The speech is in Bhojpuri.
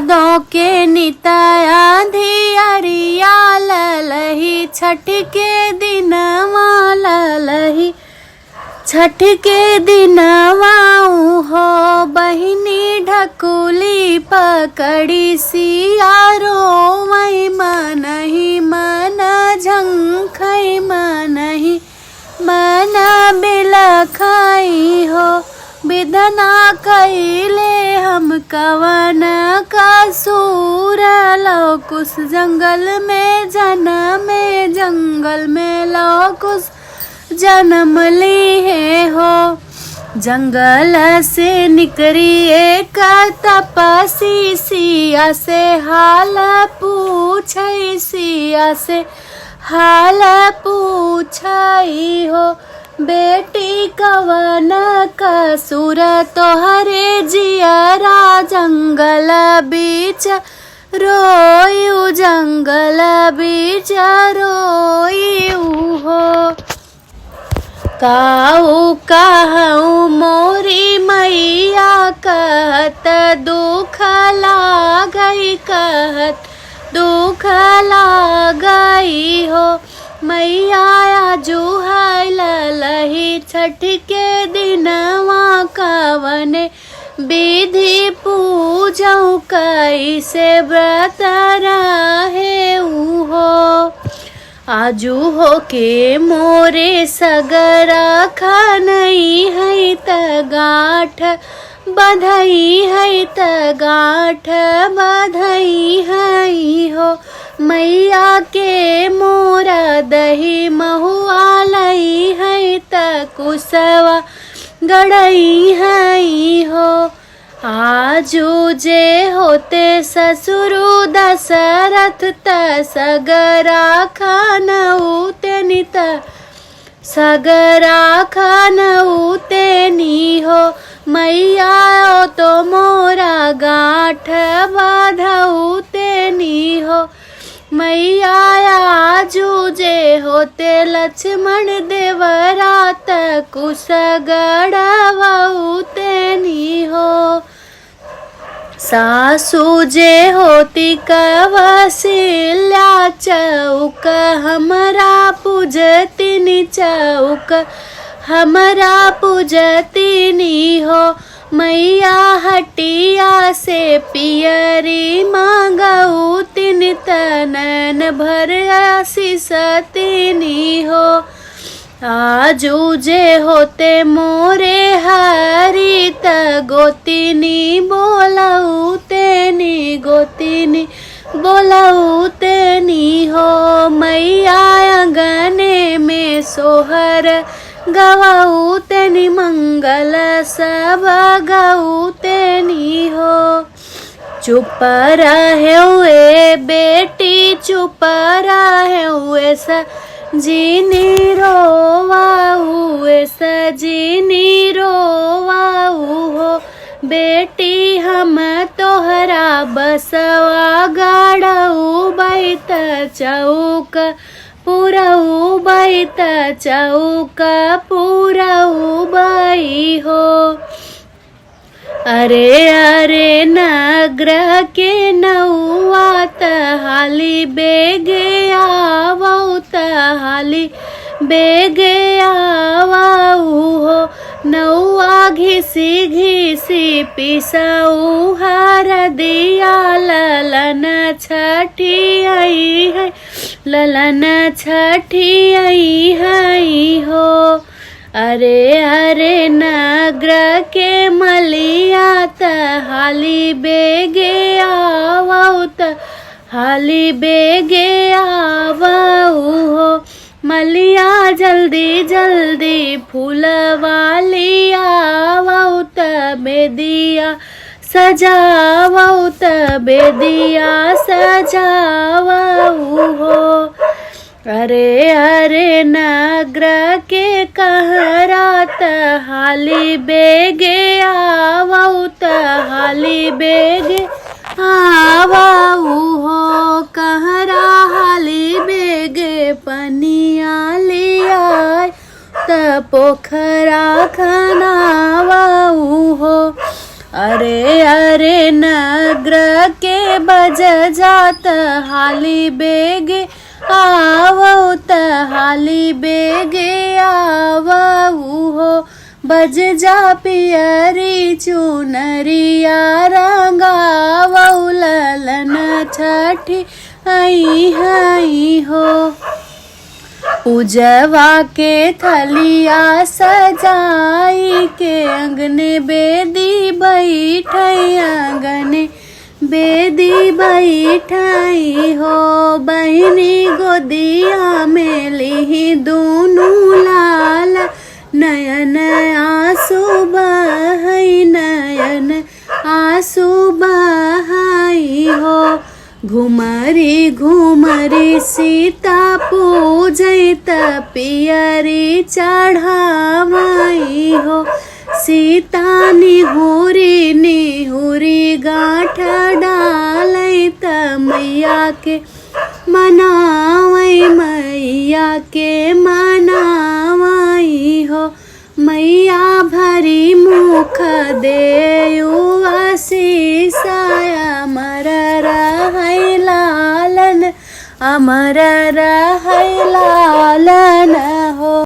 भादों के नितया धियरिया ललही छठ के दिनवा ललही छठ के दिनवा हो बहिनी ढकुली पकड़ी सियारो वही मनही मन झंखई मनही मन बिलखाई हो विधना कैले हम कवन कसूर लो कुछ जंगल में जंगल में लो कुछ जन्म ली है हो जंगल से निकरी एक तपसी सिया से हाल पूछई सिया से हाल पूछई हो बेटी कवन कसूर तोहरे जियरा जंगल बीच रोयू जंगल बीच रोयू हो काऊ कहूँ मोरी मैया कहत दुख लागई कहत दुख लागई हो मैया आजू है ललही छठ के दिनवा कवने विधि पूजऊ कैसे व्रत रहे हो आजू हो के मोरे सगरा खनई है तगाठ बधई है तगाठ बधई है हो मैया के मोरा दही महुआ लई है तकुसवा गड़ई है हो आजू जे होते ससुरु दशरथ सगरा खानऊते नित सगरा खानऊते नी हो मैया ओ तो मोरा गांठ बाधऊते नी हो मैया आजू जे होते लक्ष्मण देवरात कुसगड़वऊते नी हो सासू जे होती कवसिल्या चौक हमरा पूजतिनी चौक हमरा पूजतिनी हो मैया हटिया से पियरी मांगऊ तिन तनन भर आशीषतिनी हो आजू जे होते मोरे हरित गोतिनी बोलऊ तेनी गोतिनी बोलऊ तेनी हो मैया अंगने में सोहर गवाऊ तेनी मंगल सब गऊ तेनी हो चुप रहे हुए बेटी चुप रहे हुए जीनी रोवाऊ सजीनी रोवाऊ हो बेटी हम तोहरा बसवा गाड़ऊ बैत चौक पुरऊ बैत चौक पुरऊ बई हो अरे अरे नग्रह के नौआत हाली बेगे आवऊ हाली बेगे आवऊ हो नौआ घिसी घिसी पिसऊ हर दिया ललन छठी आई है ललन छठी आई है हो अरे अरे नग्र के मलिया हाली बेगे आवऊ हाली बेगे आवऊ हो मलिया जल्दी जल्दी फूल वाली आवऊ बेदिया सजावऊ बेदिया सजावऊ हो अरे अरे नग्र के कहरात हाली बेगे आवऊ हाली बेगे आवऊ हो कहरा हाली बेगे पनिया लिया त पोखरा खनावऊ हो अरे अरे नग्र के बज जात हाली बेगे आवत हाली बेगे आवऊ हो बज जा पियरी चुनरिया रंगावऊ ललन छठी आई हई हो पूजवा के थलिया सजाई के अंगने बेदी बैठाई अंगने बेदी बैठाई हो बहनी गोदिया में ली दोनों लाल नयन आंसू बहाई नयन आंसू बहाई हो घुमरी घुमरी सीता पूजैत पियरी चढ़ावाई हो सीता निहुरी निहुरी गांठ डालैत मैया के मनावई मैया के मनावई हो मैया भरी मुख देयु आशीषाय अमर रहै लालन अमर रहै लालन